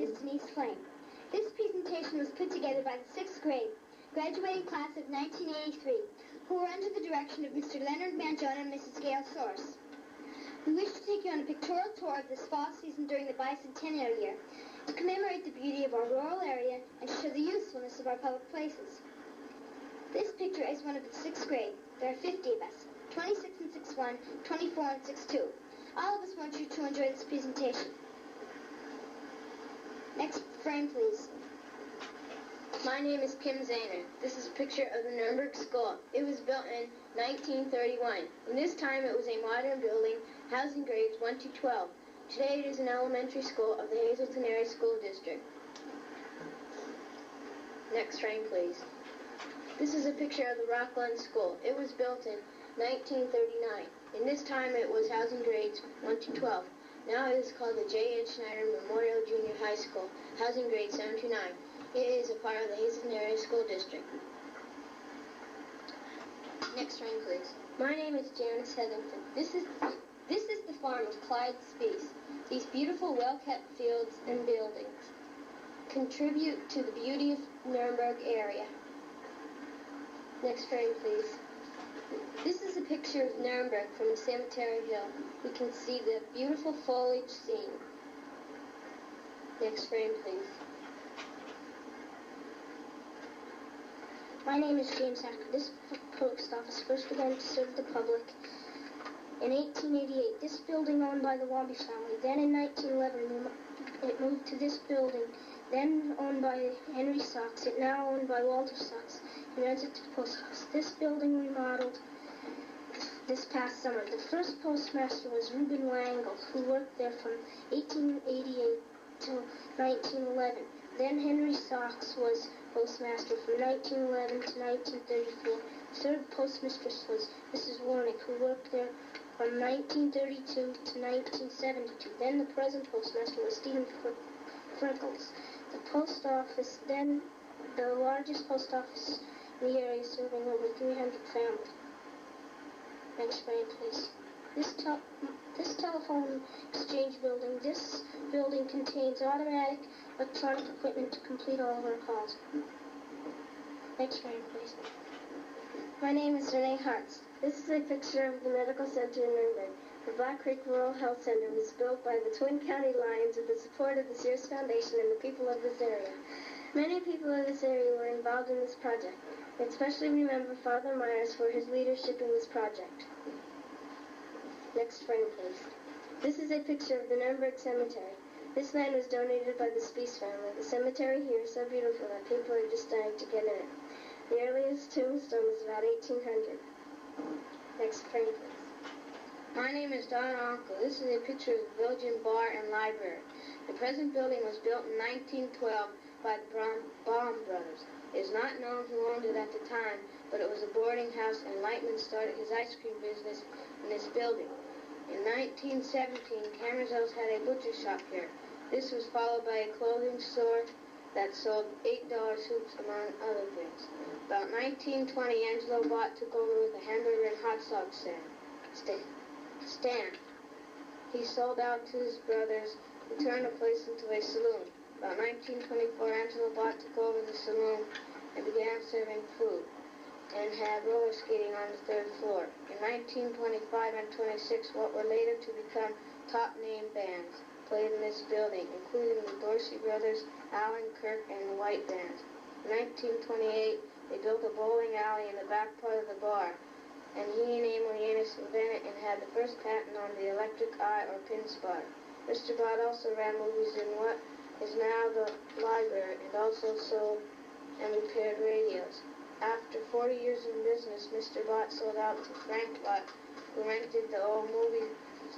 is Denise Flame. This presentation was put together by the 6th grade, graduating class of 1983, who were under the direction of Mr. Leonard Mangione and Mrs. Gail Source. We wish to take you on a pictorial tour of this fall season during the Bicentennial year to commemorate the beauty of our rural area and show the usefulness of our public places. This picture is one of the 6th grade. There are 50 of us, 26 and 6'1", 24 and 6'2". All of us want you to enjoy this presentation. Next frame, please. My name is Kim Zahner. This is a picture of the Nuremberg School. It was built in 1931. In this time it was a modern building housing grades 1 to 12. Today it is an elementary school of the Hazleton Area School District. Next frame, please. This is a picture of the Rockland School. It was built in 1939. In this time it was housing grades 1 to 12. Now it is called the J.N. Schneider Memorial Junior High School, housing grades 7 to 9. It is a part of the Hazleton Area School District. Next frame, please. My name is Janice Hetherington. This is the farm of Clyde Speece. These beautiful, well-kept fields and buildings contribute to the beauty of Nuremberg area. Next frame, please. This is a picture of Nuremberg from the cemetery hill. We can see the beautiful foliage scene. Next frame, please. My name is James Hacker. This post office first began to serve the public in 1888. This building owned by the Wabi family. Then in 1911 it moved to this building, then owned by Henry Sox. It now owned by Walter Sox. He rents it to the post office. This building remodeled this past summer. The first postmaster was Reuben Wangle, who worked there from 1888 to 1911. Then Henry Sox was postmaster from 1911 to 1934. The third postmistress was Mrs. Warnick, who worked there from 1932 to 1972. Then the present postmaster was Stephen Freckles. The post office, then the largest post office in the area, serving over 300 families. Next frame, please. This telephone exchange building, this building contains automatic electronic equipment to complete all of our calls. Next frame, please. My name is Renee Hartz. This is a picture of the medical center in Nuremberg. The Black Creek Rural Health Center was built by the Twin County Lions with the support of the Sears Foundation and the people of this area. Many people of this area were involved in this project. We especially remember Father Myers for his leadership in this project. Next frame, please. This is a picture of the Nuremberg Cemetery. This land was donated by the Speece family. The cemetery here is so beautiful that people are just dying to get in it. The earliest tombstone is about 1800. Next frame, please. My name is Don Onkel. This is a picture of the Belgian Bar and Library. The present building was built in 1912 by the Baum brothers. It is not known who owned it at the time, but it was a boarding house, and Lightman started his ice cream business in this building. In 1917, Camerzos had a butcher shop here. This was followed by a clothing store that sold $8 hoops, among other things. About 1920, Angelo Bott took over with a hamburger and hot dog stand. He sold out to his brothers, who turned the place into a saloon. About 1924, Angelo Bott took over the saloon and began serving food, and had roller skating on the 3rd floor. In 1925 and 26, what were later to become top name bands played in this building, including the Dorsey Brothers, Alan Kirk, and the White Bands. In 1928, they built a bowling alley in the back part of the bar, and he and Emilianus invented and had the first patent on the electric eye or pin spotter. Mr. Bott also ran movies in what is now the library, and also sold and repaired radios. After 40 years in business, Mr. Bott sold out to Frank Bott, who rented the old movie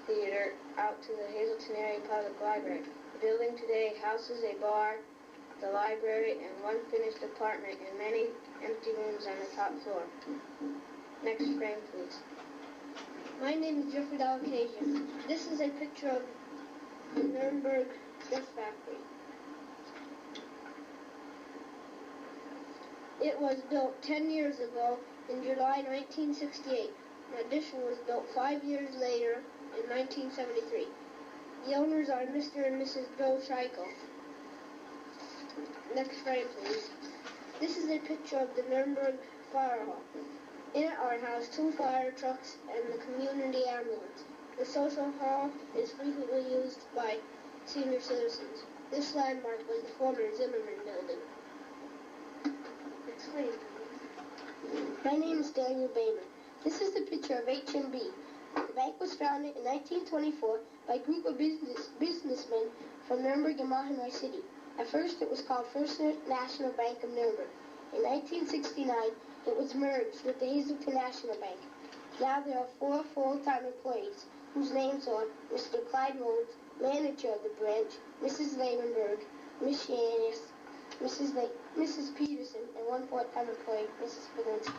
theater out to the Hazleton Area Public Library. The building today houses a bar, the library, and one finished apartment, and many empty rooms on the top floor. Next frame, please. My name is Jeffrey Dalcasian. This is a picture of the Nuremberg Dress Factory. It was built 10 years ago in July 1968. An addition was built 5 years later in 1973. The owners are Mr. and Mrs. Bill Scheichel. Next frame, please. This is a picture of the Nuremberg Fire Hall. In it are housed 2 fire trucks and the community ambulance. The social hall is frequently used by senior citizens. This landmark was the former Zimmerman building. Next frame, please. My name is Daniel Bayman. This is a picture of H&B. The bank was founded in 1924 by a group of businessmen from Nuremberg and Mahanoy City. At first, it was called First National Bank of Nuremberg. In 1969, it was merged with the Hazelton National Bank. Now there are 4 full-time employees, whose names are Mr. Clyde Rhodes, manager of the branch, Mrs. Lehmanberg, Miss Yanis, Mrs. Peterson, and 1 part-time employee, Mrs. Felinski.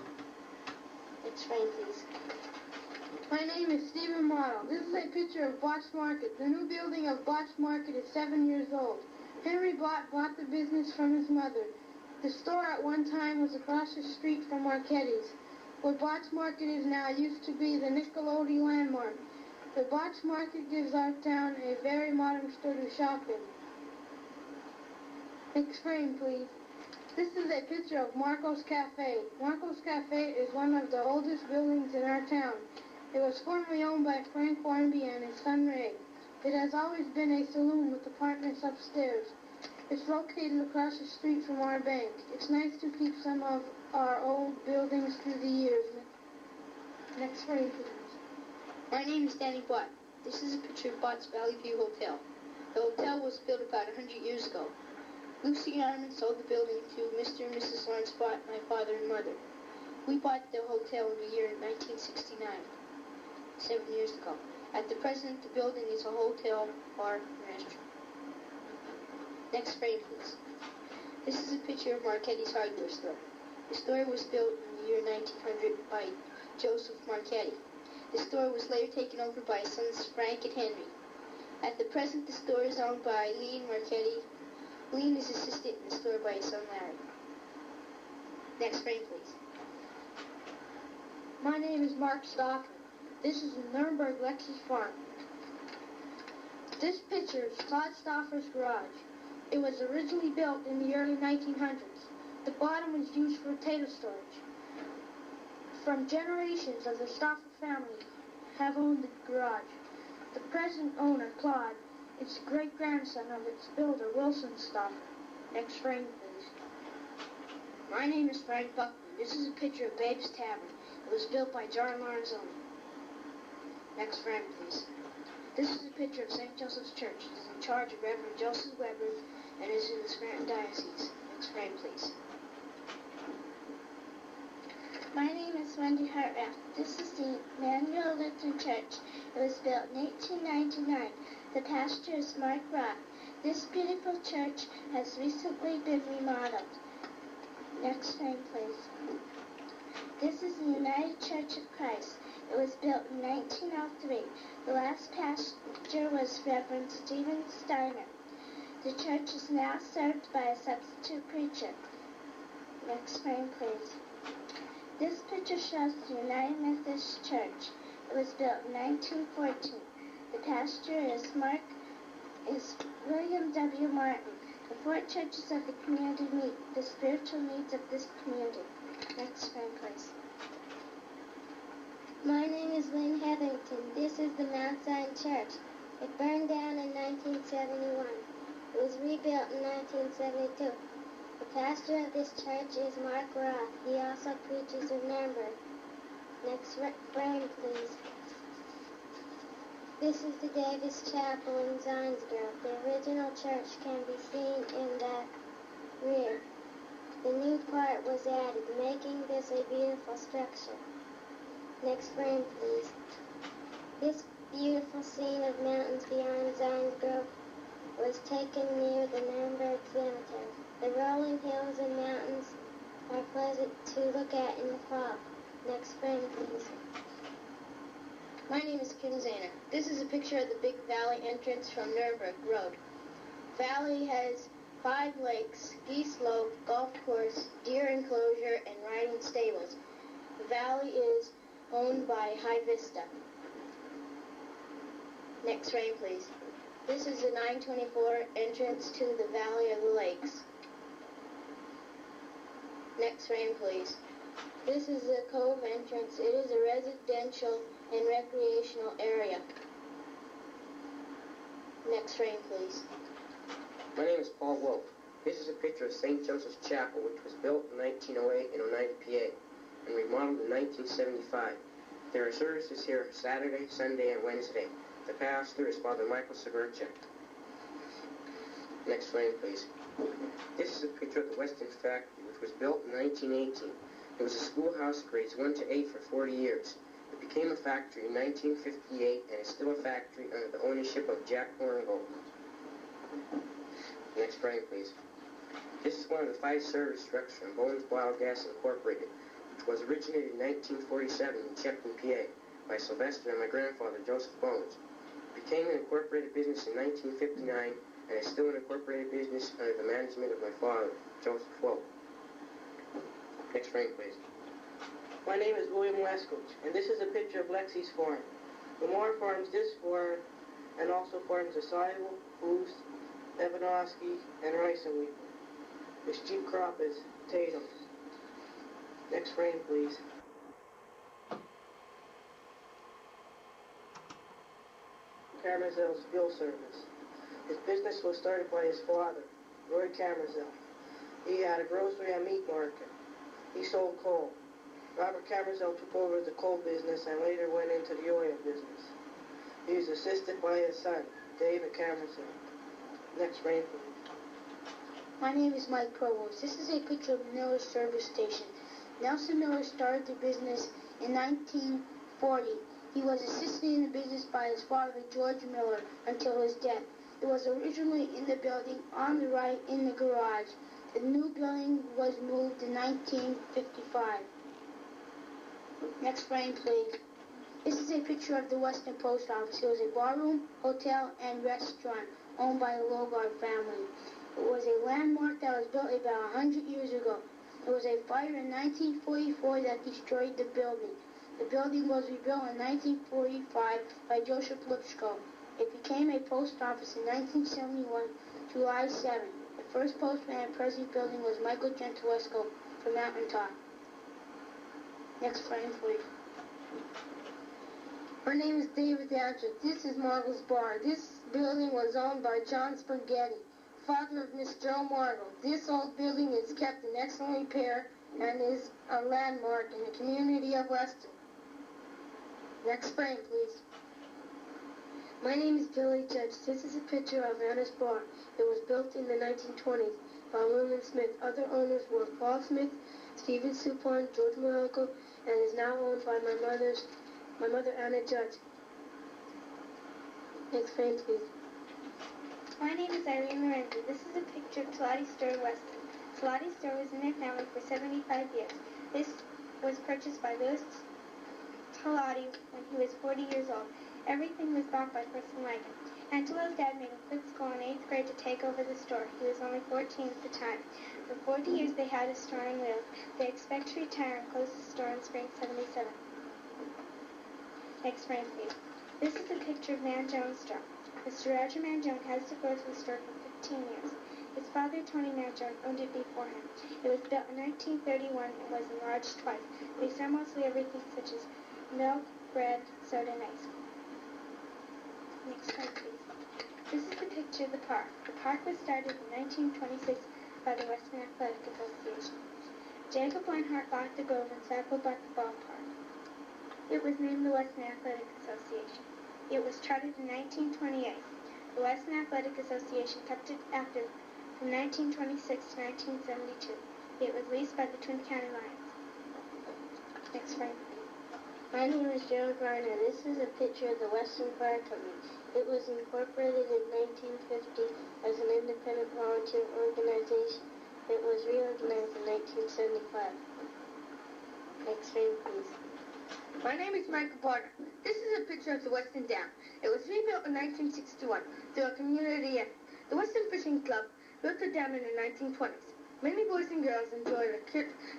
Next frame, please. My name is Stephen Morrow. This is a picture of Botch Market. The new building of Botch Market is 7 years old. Henry Bott bought the business from his mother. The store at one time was across the street from Marchetti's. What Botch Market is now used to be the Nickelodeon landmark. The Botch Market gives our town a very modern store to shop in. Next frame, please. This is a picture of Marco's Cafe. Marco's Cafe is one of the oldest buildings in our town. It was formerly owned by Frank Barnaby and his son Ray. It has always been a saloon with apartments upstairs. It's located across the street from our bank. It's nice to keep some of our old buildings through the years. Next frame, please. My name is Danny Bott. This is a picture of Bott's Valley View Hotel. The hotel was built about 100 years ago. Lucy and Armin sold the building to Mr. and Mrs. Lawrence Bott, my father and mother. We bought the hotel in the year 1969, 7 years ago. At the present, the building is a hotel, bar, and restaurant. Next frame, please. This is a picture of Marchetti's hardware store. The store was built in the year 1900 by Joseph Marchetti. The store was later taken over by sons Frank and Henry. At the present, the store is owned by Lean Marchetti. Lean is assisted in the store by his son Larry. Next frame, please. My name is Mark Stockton. This is the Nuremberg Lexus Farm. This picture is Todd Stauffer's garage. It was originally built in the early 1900s. The bottom was used for potato storage. From generations of the Stauffer family have owned the garage. The present owner, Claude, is the great-grandson of its builder, Wilson Stauffer. Next frame, please. My name is Frank Buckman. This is a picture of Babe's Tavern. It was built by John Lorenzoni. Next frame, please. This is a picture of St. Joseph's Church. It is in charge of Reverend Joseph Weber and is in the Scranton Diocese. Next frame, please. My name is Wendy Hartrath. This is the Emmanuel Lutheran Church. It was built in 1899. The pastor is Mark Rock. This beautiful church has recently been remodeled. Next frame, please. This is the United Church of Christ. It was built in 1903. The last pastor was Reverend Stephen Steiner. The church is now served by a substitute preacher. Next frame, please. This picture shows the United Methodist Church. It was built in 1914. The pastor is William W. Martin. The 4 churches of the community meet the spiritual needs of this community. Next frame, please. My name is Lynn Hetherington. This is the Mount Zion Church. It burned down in 1971. It was rebuilt in 1972. The pastor of this church is Mark Roth. He also preaches in Nuremberg. Next frame, please. This is the Davis Chapel in Zionsgrove. The original church can be seen in the rear. The new part was added, making this a beautiful structure. Next frame, please. This beautiful scene of mountains beyond Zionsgrove was taken near the Nuremberg Cemetery. The rolling hills and mountains are pleasant to look at in the fall. Next frame, please. My name is Kim Zana. This is a picture of the Big Valley entrance from Nuremberg Road. Valley has 5 lakes, ski slope, golf course, deer enclosure, and riding stables. The valley is owned by High Vista. Next frame, please. This is the 924 entrance to the Valley of the Lakes. Next frame, please. This is the cove entrance. It is a residential and recreational area. Next frame, please. My name is Paul Wolf. This is a picture of St. Joseph's Chapel, which was built in 1908 in Oneida, PA, and remodeled in 1975. There are services here Saturday, Sunday, and Wednesday. The pastor is Father Michael Severchek. Next frame, please. This is a picture of the Weston Factory, which was built in 1918. It was a schoolhouse grades 1 to 8 for 40 years. It became a factory in 1958 and is still a factory under the ownership of Jack Horngold. Next frame, please. This is one of the 5 service trucks from Bones Biogas Incorporated, which was originated in 1947 in Chepton, PA, by Sylvester and my grandfather, Joseph Bones. It became an incorporated business in 1959 and is still an incorporated business under the management of my father, Joseph Wolf. Next frame, please. My name is William Westcoach, and this is a picture of Lexi's farm. Lamar farms this farm and also farms acai, Boost, Evanovsky, and rice and wheat. His chief crop is potatoes. Next frame, please. Carmizel's Bill Service. His business was started by his father, Roy Carmizel. He had a grocery and meat market. He sold coal. Robert Carmizel took over the coal business and later went into the oil business. He was assisted by his son, David Carmizel. Next frame, please. My name is Mike Provost. This is a picture of Miller's service station. Nelson Miller started the business in 1940. He was assisted in the business by his father, George Miller, until his death. It was originally in the building on the right in the garage. The new building was moved in 1955. Next frame, please. This is a picture of the Weston Post Office. It was a barroom, hotel, and restaurant owned by the Logard family. It was a landmark that was built about 100 years ago. There was a fire in 1944 that destroyed the building. The building was rebuilt in 1945 by Joseph Lipscomb. It became a post office in 1971, July 7. The first postman at present building was Michael Gentilesco from Mountaintop. Next frame, please. My name is David Dantrich. This is Margle's Bar. This building was owned by John Spaghetti, father of Miss Joe Margle. This old building is kept in excellent repair and is a landmark in the community of Weston. Next frame, please. My name is Billy Judge. This is a picture of Anna's Bar. It was built in the 1920s by William Smith. Other owners were Paul Smith, Stephen Supon, George Morocco, and is now owned by my mother Anna Judge. Next frame, please. My name is Irene Lorenzo. This is a picture of Talati's Store in Weston. Talati's Store was in their family for 75 years. This was purchased by Louis Talati when he was 40 years old. Everything was bought by Preston Wagon. Angelo's dad made him quit school in 8th grade to take over the store. He was only 14 at the time. For 40 years they had a store on wheels. They expect to retire and close the store in spring 77. Next frame, please. This is a picture of Man Jones' store. Mr. Roger Mangione has the grocery store for 15 years. His father, Tony Mangione, owned it before him. It was built in 1931 and was enlarged twice. They sell mostly everything such as milk, bread, soda, and ice cream. Next slide, please. This is the picture of the park. The park was started in 1926 by the Western Athletic Association. Jacob Leinhardt bought the Grove and Sacco bought the ballpark. It was named the Western Athletic Association. It was chartered in 1928. The Western Athletic Association kept it active from 1926 to 1972. It was leased by the Twin County Lions. Next frame. My name is Gerald Ryan, and this is a picture of the Western Fire Company. It was incorporated in 1950 as an independent volunteer organization. It was reorganized in 1975. Next frame, please. My name is Michael Potter. This is a picture of the Weston Dam. It was rebuilt in 1961 through a community effort. The Weston Fishing Club built the dam in the 1920s. Many boys and girls enjoy the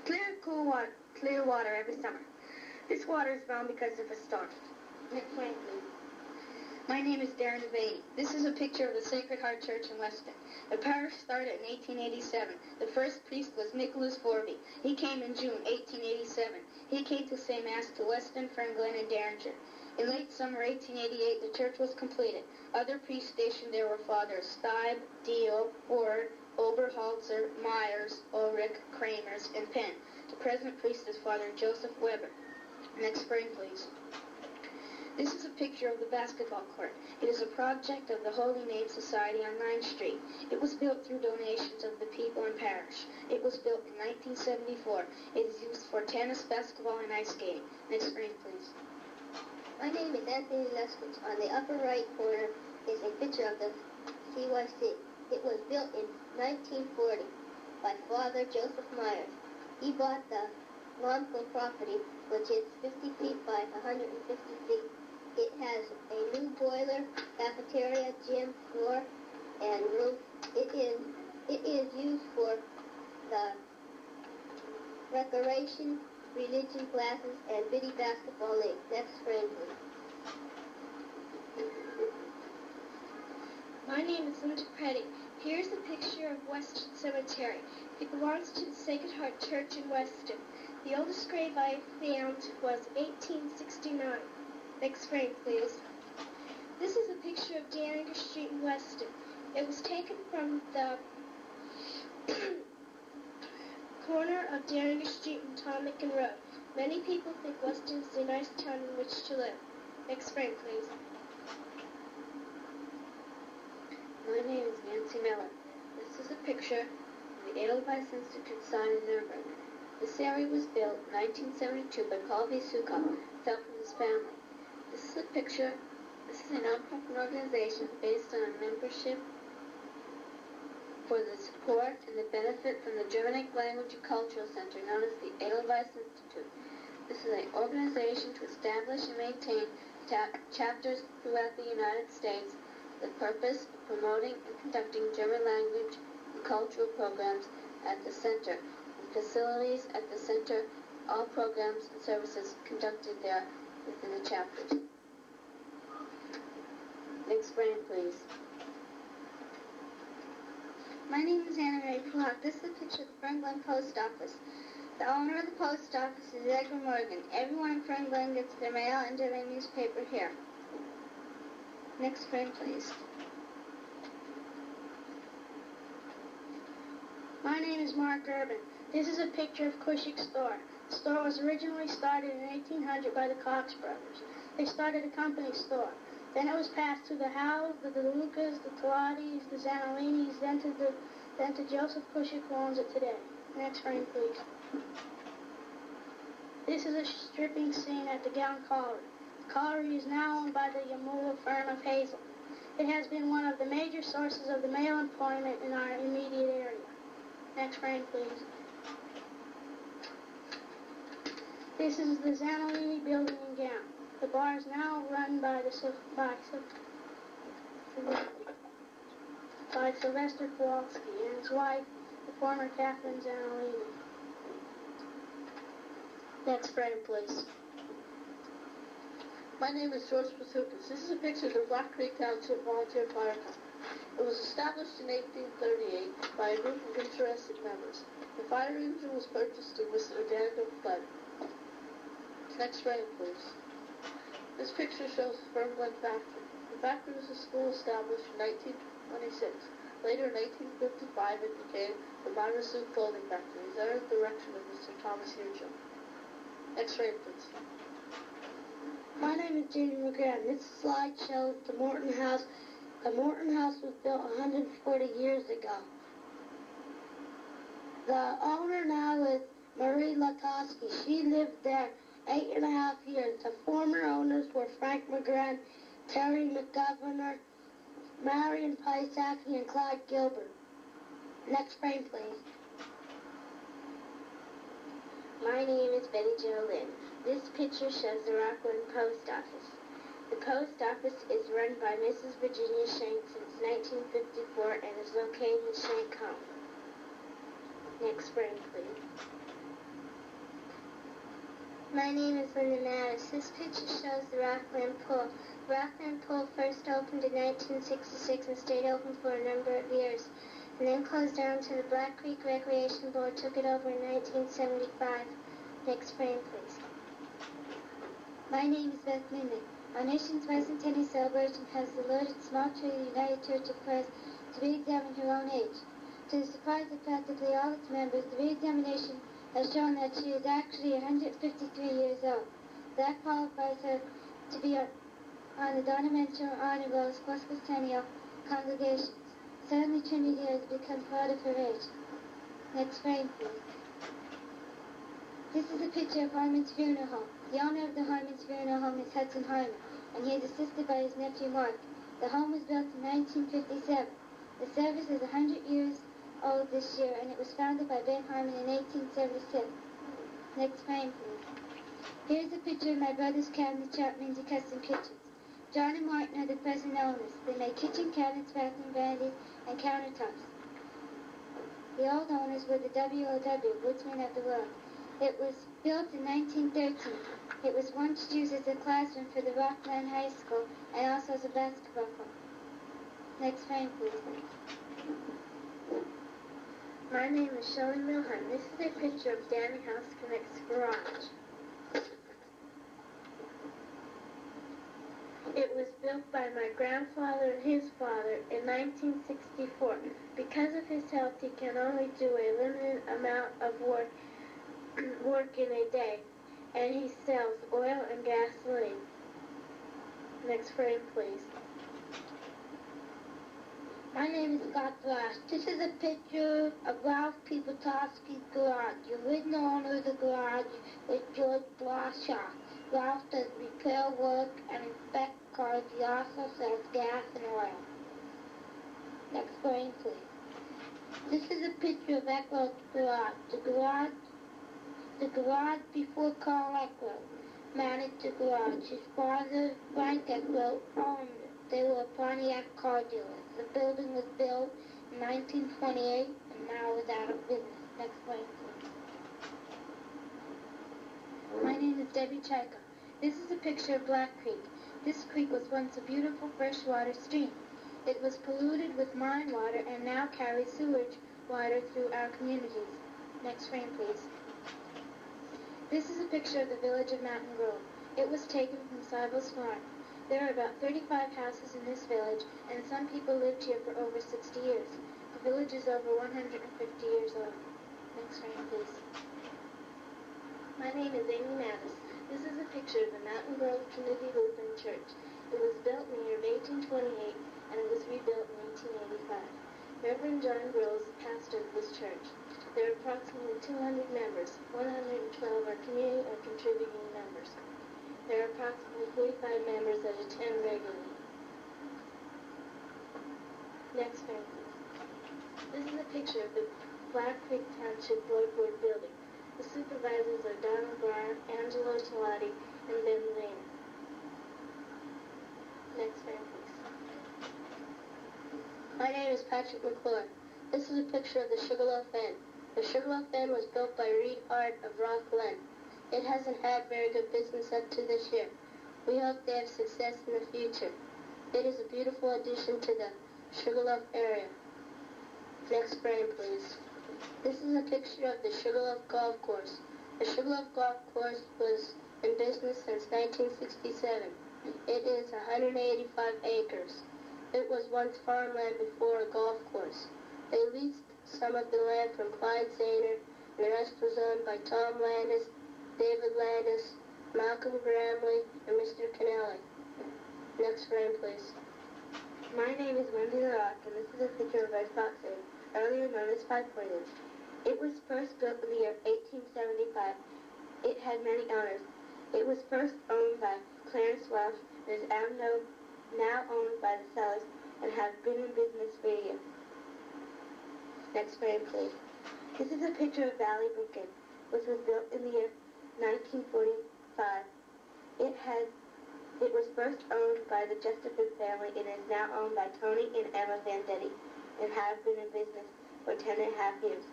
clear water every summer. This water is bound because of a storm. Next frame, please. My name is Darren Devaney. This is a picture of the Sacred Heart Church in Weston. The parish started in 1887. The first priest was Nicholas Vorby. He came in June 1887. He came to say Mass to Weston, Fernglen, and Derringer. In late summer 1888, the church was completed. Other priests stationed there were Fathers Steib, Deal, Ord, Oberholzer, Myers, Ulrich, Kramers, and Penn. The present priest is Father Joseph Weber. Next frame, please. This is a picture of the basketball court. It is a project of the Holy Name Society on 9th Street. It was built through donations of the people in parish. It was built in 1974. It is used for tennis, basketball, and ice skating. Next frame, please. My name is Anthony Leskowitz. On the upper right corner is a picture of the CYC. It was built in 1940 by Father Joseph Myers. He bought the Lonsville property, which is 50 feet by 150 feet. It has a new boiler, cafeteria, gym, floor, and roof. It is used for the recreation, religion classes, and biddy basketball league. Next frame, please. My name is Linda Preddy. Here's a picture of Weston Cemetery. It belongs to the Sacred Heart Church in Weston. The oldest grave I found was 1869. Next frame, please. This is a picture of Daniger Street in Weston. It was taken from the corner of Daniger Street and Tomican Road. Many people think Weston is a nice town in which to live. Next frame, please. My name is Nancy Miller. This is a picture of the Edelweiss Institute sign in Nuremberg. This area was built in 1972 by Paul V. Sukov, help from his family. This is a non-profit organization based on membership for the support and the benefit from the Germanic Language and Cultural Center known as the Edelweiss Institute. This is an organization to establish and maintain chapters throughout the United States. The purpose of promoting and conducting German language and cultural programs at the center. The facilities at the center, all programs and services conducted there within the chapters. Next frame, please. My name is Anna Ray Pulak. This is a picture of the Fernglen Post Office. The owner of the post office is Edgar Morgan. Everyone in Fernglen gets their mail and daily newspaper here. Next frame, please. My name is Mark Urban. This is a picture of Cushik's store. The store was originally started in 1800 by the Cox brothers. They started a company store. Then it was passed to the Howes, the DeLucas, the Tolatis, the Zanolinis, then to Joseph Cushik, who owns it today. Next frame, please. This is a stripping scene at the Gown Colliery. The colliery is now owned by the Yamula firm of Hazel. It has been one of the major sources of the male employment in our immediate area. Next frame, please. This is the Zanolini building in Gown. The bar is now run by Sylvester Kowalski and his wife, the former Catherine Zanolini. Next frame, please. My name is George Pasukas. This is a picture of the Black Creek Township Volunteer Fire Company. It was established in 1838 by a group of interested members. The fire engine was purchased through Mr. Daniel Flood. Next frame, please. This picture shows the Fernglen factory. The factory was a school established in 1926. Later in 1855 it became the Myra Sue Clothing Factory, under the direction of Mr. Thomas Hugel. Next frame, please. My name is Jamie McGrath. This slide shows the Morton House. The Morton House was built 140 years ago. The owner now is Marie Latosky. She lived there 8.5 years. The former owners were Frank McGrath, Terry McGovernor, Marion Pisaki, and Clyde Gilbert. Next frame, please. My name is Betty Jo Lynn. This picture shows the Rockland Post Office. The post office is run by Mrs. Virginia Shank since 1954 and is located in Shank Home. Next frame, please. My name is Linda Mattis. This picture shows the Rockland Pool. The Rockland Pool first opened in 1966 and stayed open for a number of years, and then closed down until the Black Creek Recreation Board took it over in 1975. Next frame, please. My name is Beth Linden. Our nation's Bicentennial celebration has alerted small Trinity United Church of Christ to re-examine her own age. To the surprise of practically all its members, the re-examination has shown that she is actually 153 years old. That qualifies her to be on the Donamentary Honor Rolls plus Bicentennial congregations. Suddenly Trinity has become proud of her age. Next frame, please. This is a picture of Harmon's funeral home. The owner of the Harmon's funeral home is Hudson Harmon, and he is assisted by his nephew Mark. The home was built in 1957. The service is 100 years old this year, and it was founded by Ben Harmon in 1876. Next frame, please. Here's a picture of my brother's cabinet shop, Minzy Custom Kitchens. John and Martin are the present owners. They make kitchen cabinets, bathroom vanities, and countertops. The old owners were the WOW, Woodsmen of the World. It was built in 1913. It was once used as a classroom for the Rockland High School and also as a basketball court. Next frame, please. My name is Shelley Milheim. This is a picture of Danny House Connect's garage. It was built by my grandfather and his father in 1964. Because of his health, he can only do a limited amount of work in a day, and he sells oil and gasoline. Next frame, please. My name is Scott Glass. This is a picture of Ralph Pivotowski's garage. The original owner of the garage was George Blashaw. Ralph does repair work and inspect cars. He also sells gas and oil. Next frame, please. This is a picture of Eckler's garage. The garage before Carl Eckler managed the garage. His father, Frank Eckler, owned it. They were Pontiac car dealers. The building was built in 1928 and now is out of business. Next frame, please. My name is Debbie Chaika. This is a picture of Black Creek. This creek was once a beautiful freshwater stream. It was polluted with mine water and now carries sewage water through our communities. Next frame, please. This is a picture of the village of Mountain Grove. It was taken from Sibyl's farm. There are about 35 houses in this village, and some people lived here for over 60 years. The village is over 150 years old. Next frame, please. My name is Amy Mattis. This is a picture of the Mountain Grove Trinity Lutheran Church. It was built in the year of 1828, and it was rebuilt in 1885. Reverend John Groves pastored this church. There are approximately 200 members. 112 are community or contributing members. There are approximately 45 members that attend regularly. Next frame, please. This is a picture of the Black Creek Township Board building. The supervisors are Donald Brown, Angelo Talati, and Ben Lane. Next frame, please. My name is Patrick McClure. This is a picture of the Sugarloaf Inn. The Sugarloaf Inn was built by Reed Hart of Rock Glen. It hasn't had very good business up to this year. We hope they have success in the future. It is a beautiful addition to the Sugarloaf area. Next frame, please. This is a picture of the Sugarloaf Golf Course. The Sugarloaf Golf Course was in business since 1967. It is 185 acres. It was once farmland before a golf course. They leased some of the land from Clyde Zahner, and the rest was owned by Tom Landis, David Landis, Malcolm Gramley, and Mr. Kennelly. Next frame, please. My name is Wendy LaRock, and this is a picture of Red Fox Inn, earlier known as Five Pointers. It was first built in the year 1875. It had many owners. It was first owned by Clarence Welsh, and is now owned by the sellers, and have been in business for a year. Next frame, please. This is a picture of Valley Brook Inn, which was built in the year 1945. It was first owned by the Chesterford family and is now owned by Tony and Emma Vendetti, and have been in business for 10 and a half years.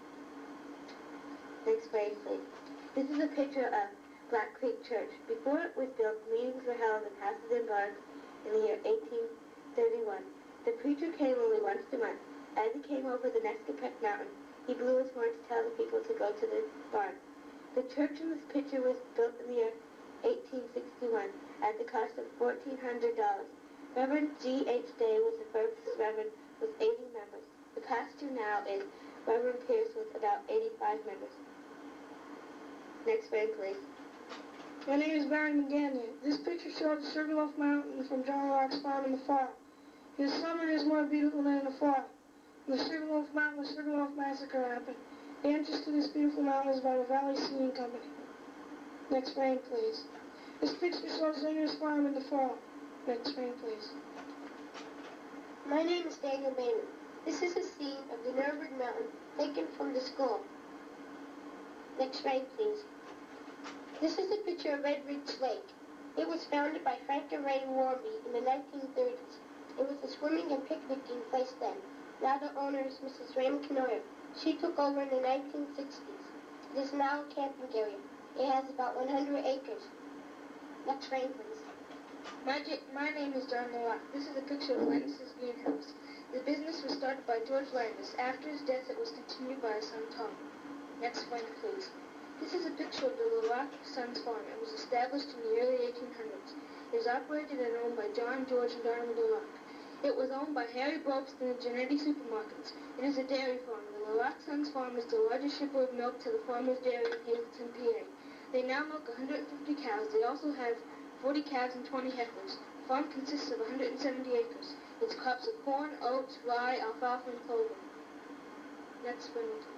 Next frame, please. This is a picture of Black Creek Church. Before it was built, meetings were held in houses and barns in the year 1831. The preacher came only once a month. As he came over the Nescapec Mountain, he blew his horn to tell the people to go to the barn. The church in this picture was built in the year 1861 at the cost of $1,400. Reverend G.H. Day was the first reverend with 80 members. The pastor now is Reverend Pierce with about 85 members. Next frame, please. My name is Barry McGannon. This picture shows the Sugarloaf Mountain from John Locke's farm in the fall. In the summer, it is more beautiful than in the fall. In the Sugarloaf Mountain, the Sugarloaf Massacre happened. The entrance to this beautiful mountain is by the Valley Sealing Company. Next frame, please. This picture shows Zinger's farm in the fall. Next frame, please. My name is Daniel Bayman. This is a scene of the Nuremberg Mountain taken from the school. Next frame, please. This is a picture of Red Ridge Lake. It was founded by Frank and Ray Warby in the 1930s. It was a swimming and picnicking place then. Now the owner is Mrs. Raymond Canoyer. She took over in the 1960s. It is now a camping area. It has about 100 acres. Next frame, please. My name is John Locke. This is a picture of Landis' greenhouse. The business was started by George Landis. After his death, it was continued by his son Tom. Next frame, please. This is a picture of the Locke Sons Farm. It was established in the early 1800s. It is operated and owned by John, George, and Darwin Locke. It was owned by Harry Brobst and the Genetti Supermarkets. It is a dairy farm. The Locke Sons Farm is the largest shipper of milk to the Farmers Dairy in Hazleton, PA. They now milk 150 cows. They also have 40 calves and 20 heifers. The farm consists of 170 acres. Its crops are corn, oats, rye, alfalfa, and clover. Next frame, please.